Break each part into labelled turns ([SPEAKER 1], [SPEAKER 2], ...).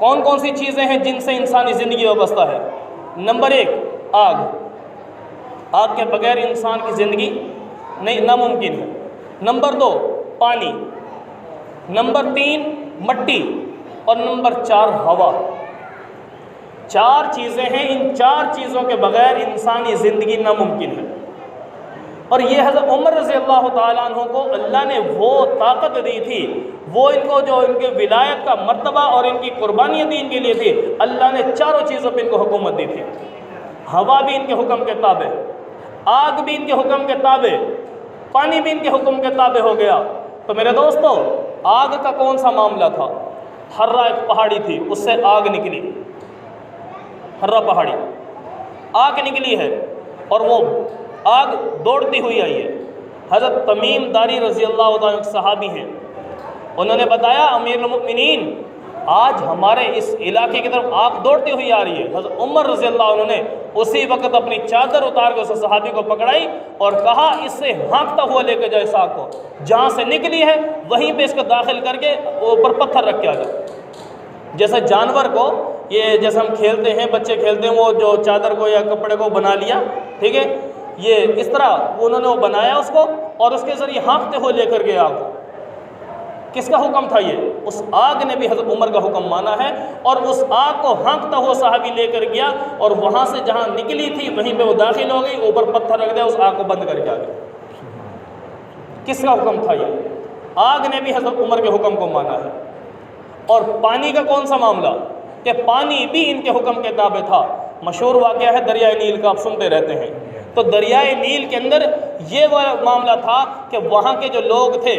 [SPEAKER 1] कौन कौन सी चीज़ें हैं जिनसे इंसानी ज़िंदगी वाबस्ता है? नंबर 1 आग। आग के बगैर इंसान की ज़िंदगी नहीं, नामुमकिन है। नंबर 2 पानी, नंबर 3 मट्टी और नंबर 4 हवा। 4 चीज़ें हैं, इन 4 चीज़ों के बगैर इंसानी ज़िंदगी नामुमकिन है। और ये हज़रत उमर रज़ी अल्लाह ताला अन्हु को अल्लाह ने वो ताकत दी थी, वो इनको जो इनके विलायत का मर्तबा और इनकी कुर्बानियाँ दी इनके लिए थी, अल्लाह ने चारों चीज़ों पर इनको हुकूमत दी थी। हवा भी इनके हुक्म के ताबे, आग भी इनके हुक्म के ताबे, पानी भी इनके हुक्म के ताबे हो गया। तो मेरे दोस्तों, आग का कौन सा मामला था? हर्रा एक पहाड़ी थी, उससे आग निकली, हर्रा पहाड़ी आग निकली है और वो आग दौड़ती हुई आई है। हज़रत तमीम दारी रज़ी अल्लाह ताला अन्हु सहाबी हैं, उन्होंने बताया अमीरुल मोमिनीन आज हमारे इस इलाके की तरफ आग दौड़ती हुई आ रही है। हज़रत उमर रज़ी अल्लाह अन्हु ने उसी वक्त अपनी चादर उतार कर उस सहाबी को पकड़ाई और कहा इससे हाँकता हुआ लेकर जाए इस आग को, जहाँ से निकली है वहीं पे इसको दाखिल करके ऊपर पत्थर रख के आ जाए। जैसे जानवर को, ये जैसे हम खेलते हैं, बच्चे खेलते हैं, वो जो चादर को या कपड़े को बना लिया, ठीक है, ये इस तरह उन्होंने वो बनाया उसको और उसके ज़रिए हाँकते हुए लेकर गए आग को। किसका हुक्म था ये? उस आग ने भी हज़रत उमर का हुक्म माना है और उस आग को हाँकता हुआ सहाबी लेकर गया और वहाँ से जहाँ निकली थी वहीं पे वो दाखिल हो गई, ऊपर पत्थर रख दिया, उस आग को बंद करके आ गया। किसका हुक्म था ये? आग ने भी हज़रत उमर के हुक्म को माना है। और पानी का कौन सा मामला कि पानी भी इनके हुक्म के ताबे था। मशहूर वाक़या है दरियाए नील का, आप सुनते रहते हैं। तो दरियाए नील के अंदर ये मामला था कि वहाँ के जो लोग थे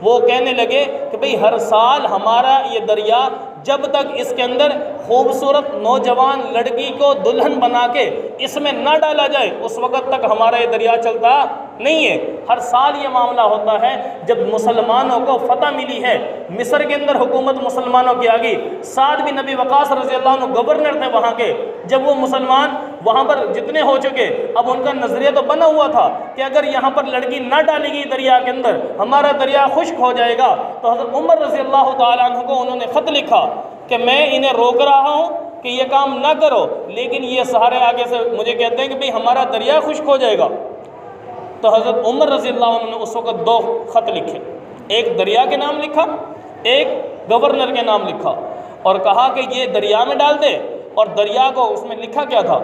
[SPEAKER 1] वो कहने लगे कि भाई हर साल हमारा ये दरिया जब तक इसके अंदर खूबसूरत नौजवान लड़की को दुल्हन बना के इसमें ना डाला जाए उस वक़्त तक हमारा ये दरिया चलता नहीं है। हर साल ये मामला होता है। जब मुसलमानों को फतह मिली है, मिस्र के अंदर हुकूमत मुसलमानों की आ गई, साद बिन नबी वक़ास रज़ी अल्लाह अन्हु गवर्नर थे वहाँ के। जब वो मुसलमान वहाँ पर जितने हो चुके, अब उनका नज़रिया तो बना हुआ था कि अगर यहाँ पर लड़की ना डाली गई दरिया के अंदर हमारा दरिया खुश्क हो जाएगा। तो हज़रत उमर रज़ी अल्लाह ताला अन्हु को उन्होंने ख़त लिखा कि मैं इन्हें रोक रहा हूँ कि ये काम ना करो, लेकिन ये सहारे आगे से मुझे कहते हैं कि भाई हमारा दरिया खुश्क हो जाएगा। तो हज़रत उमर रज़ी अल्लाह अन्हु ने उस वक़्त 2 ख़त लिखे, एक दरिया के नाम लिखा, एक गवर्नर के नाम लिखा और कहा कि ये दरिया में डाल दे। और दरिया को उसमें लिखा क्या था?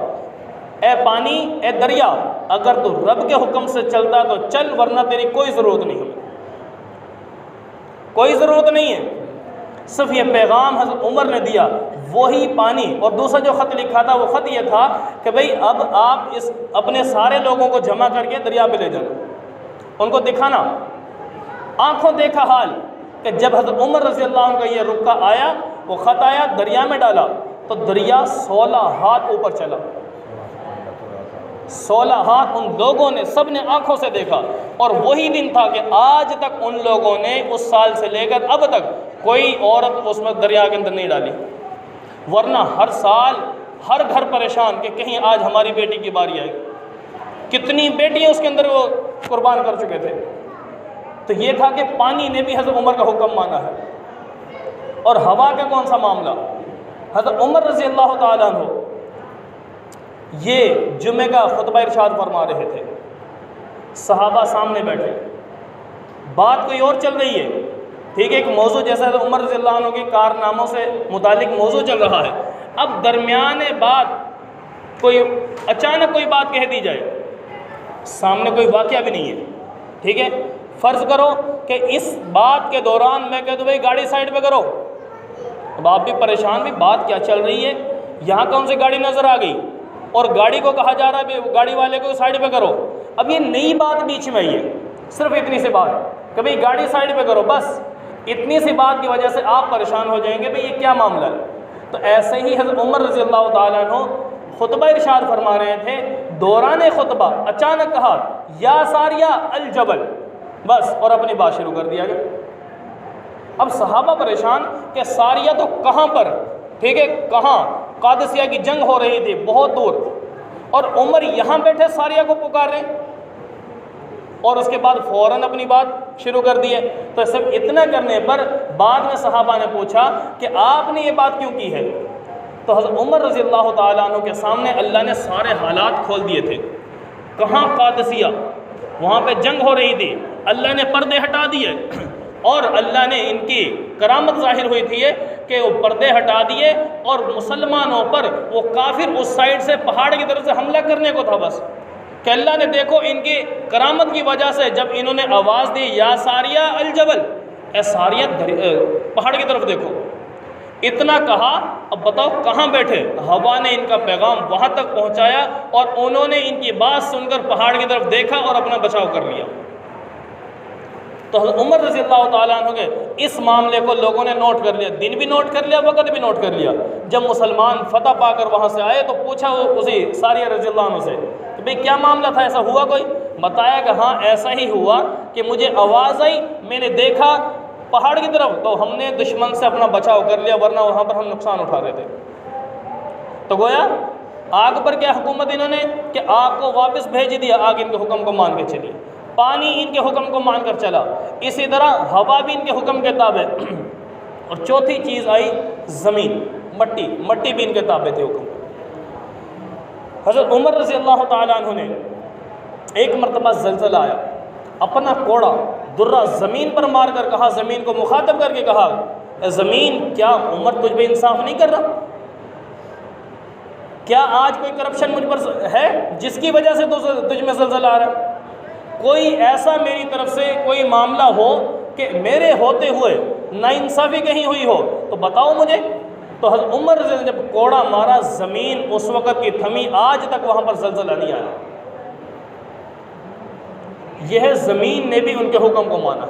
[SPEAKER 1] ए पानी, ए दरिया, अगर तू रब के हुक्म से चलता तो चल, वरना तेरी कोई ज़रूरत नहीं, हमें कोई ज़रूरत नहीं है। सिर्फ ये पैगाम हज़रत उमर ने दिया, वही पानी। और दूसरा जो ख़त लिखा था वो ख़त ये था कि भाई अब आप इस अपने सारे लोगों को जमा करके दरिया पे ले जाना, उनको दिखाना, आँखों देखा हाल कि जब हज़रत उमर रज़ी अल्लाह अन्हु का ये रुक्का आया, वो ख़त आया, दरिया में डाला तो दरिया 16 हाथ ऊपर चला। 16 हाथ उन लोगों ने, सब ने आँखों से देखा। और वही दिन था कि आज तक उन लोगों ने उस साल से लेकर अब तक कोई औरत उसमें दरिया के अंदर नहीं डाली। वरना हर साल हर घर परेशान कि कहीं आज हमारी बेटी की बारी आएगी। कितनी बेटियां उसके अंदर वो कुर्बान कर चुके थे। तो ये था कि पानी ने भी हज़रत उमर का हुक्म माना है। और हवा का कौन सा मामला? हज़रत उमर रज़ी अल्लाह ताला अन्हु ये जुमे का खुतबा इरशाद फरमा रहे थे, सहाबा सामने बैठे, बात कोई और चल रही है, ठीक है, एक मौजू जैसा उमर रज़ी अल्लाह अन्हु के कारनामों से मुतालिक मौजू चल रहा है। अब दरमियान बात कोई अचानक कोई बात कह दी जाए, सामने कोई वाक़या भी नहीं है, ठीक है, फ़र्ज़ करो कि इस बात के दौरान मैं कह दूँ भाई गाड़ी साइड पे करो, अब आप भी परेशान, भी बात क्या चल रही है, यहाँ कौन सी गाड़ी नज़र आ गई और गाड़ी को कहा जा रहा है गाड़ी वाले को साइड पे करो। अब ये नई बात बीच में आई है, सिर्फ इतनी सी बात कि भाई गाड़ी साइड पे करो, बस इतनी सी बात की वजह से आप परेशान हो जाएंगे भाई ये क्या मामला है। तो ऐसे ही हज़रत उमर रज़ी अल्लाह ताला अन्हु खुतबा इरशाद फरमा रहे थे, दौरान खुतबा अचानक कहा या सारिया अल जबल, बस, और अपनी बात शुरू कर दिया गया। अब सहाबा परेशान कि सारिया तो कहाँ पर, ठीक है, कहाँ? कादिसिया की जंग हो रही थी बहुत दूर, और उमर यहाँ बैठे सारिया को पुकार रहे। और उसके बाद फ़ौरन अपनी बात शुरू कर दी है। तो सब इतना करने पर बाद में सहाबा ने पूछा कि आपने ये बात क्यों की है? तो हज़रत उमर रज़ी अल्लाह ताला अन्हु के सामने अल्लाह ने सारे हालात खोल दिए थे। कहाँ कादसिया, वहाँ पे जंग हो रही थी, अल्लाह ने पर्दे हटा दिए और अल्लाह ने इनकी करामत ज़ाहिर हुई थी कि वो पर्दे हटा दिए और मुसलमानों पर वो काफिर उस साइड से पहाड़ की तरफ से हमला करने को था बस, कि अल्लाह ने देखो इनकी करामत की वजह से जब इन्होंने आवाज़ दी या सारिया अल जबल, ए सारिया पहाड़ की तरफ देखो, इतना कहा। अब बताओ कहाँ बैठे, हवा ने इनका पैगाम वहाँ तक पहुँचाया और उन्होंने इनकी बात सुनकर पहाड़ की तरफ देखा और अपना बचाव कर लिया। तो उमर रज़ी अल्लाह ताला अन्हु के इस मामले को लोगों ने नोट कर लिया, दिन भी नोट कर लिया, वक़्त भी नोट कर लिया। जब मुसलमान फतह पाकर वहाँ से आए तो पूछा उसी सारिया रज़ी अल्लाह अन्हु से कि भाई क्या मामला था, ऐसा हुआ कोई? बताया कि हाँ ऐसा ही हुआ कि मुझे आवाज़ आई, मैंने देखा पहाड़ की तरफ, तो हमने दुश्मन से अपना बचाव कर लिया, वरना वहाँ पर हम नुकसान उठा रहे थे। तो गोया आग पर क्या हुकूमत इन्होंने कि आग को वापस भेज दिया, आग इनके हुक्म को मान के चली, पानी इनके हुक्म को मानकर चला, इसी तरह हवा भी इनके हुक्म के ताबे। और चौथी चीज़ आई ज़मीन, मट्टी, मट्टी भी इनके ताबे थे हुक्म। हज़रत उमर रज़ी अल्लाह ताला अन्हु ने एक मरतबा ज़लज़ला आया, अपना कोड़ा दुर्रा ज़मीन पर मार कर कहा, ज़मीन को मुखातब करके कहा, ज़मीन क्या उमर तुझ पे इंसाफ नहीं कर रहा? क्या आज कोई करप्शन मुझ पर है जिसकी वजह से तुझ में ज़लज़ला आ रहा है? कोई ऐसा मेरी तरफ से कोई मामला हो कि मेरे होते हुए नाइंसाफ़ी कहीं हुई हो तो बताओ मुझे। तो हज़रत उमर ने जब कोड़ा मारा, ज़मीन उस वक़्त की थमी, आज तक वहाँ पर ज़लज़ला नहीं आया। यह ज़मीन ने भी उनके हुक्म को माना।